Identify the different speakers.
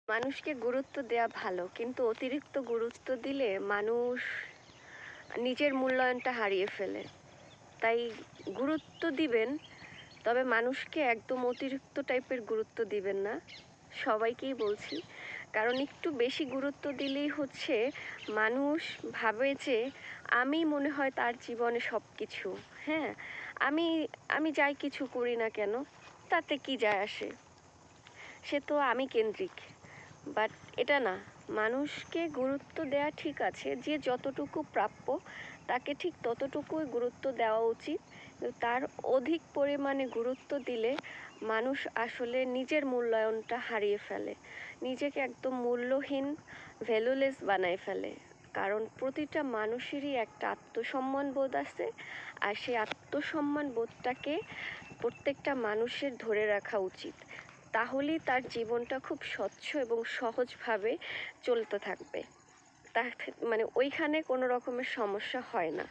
Speaker 1: মানুষকে গুরুত্ব দেওয়া ভালো, কিন্তু অতিরিক্ত গুরুত্ব দিলে মানুষ নিজের মূল্যায়নটা হারিয়ে ফেলে। তাই গুরুত্ব দিবেন, তবে মানুষকে একদম অতিরিক্ত টাইপের গুরুত্ব দিবেন না। সবাইকেই বলছি, কারণ একটু বেশি গুরুত্ব দিলেই হচ্ছে মানুষ ভাবে যে আমি মনে হয় তার জীবনে সব কিছু। হ্যাঁ, আমি আমি যাই কিছু করি না কেন, তাতে কি যায় আসে, সে তো আমি কেন্দ্রিক। বাট এটা না, মানুষকে গুরুত্ব দেওয়া ঠিক আছে, যে যতটুকু প্রাপ্য তাকে ঠিক ততটুকুই গুরুত্ব দেওয়া উচিত। তার অধিক পরিমাণে গুরুত্ব দিলে মানুষ আসলে নিজের মূল্যায়নটা হারিয়ে ফেলে, নিজেকে একদম মূল্যহীন, ভ্যালুলেস বানায় ফেলে। কারণ প্রতিটা মানুষেরই একটা আত্মসম্মান বোধ আছে, আর সেই আত্মসম্মান বোধটাকে প্রত্যেকটা মানুষের ধরে রাখা উচিত। তাহলেই তার জীবনটা খুব স্বচ্ছ এবং সহজভাবে চলতে থাকবে। তার মানে ওইখানে কোনো রকমের সমস্যা হয় না।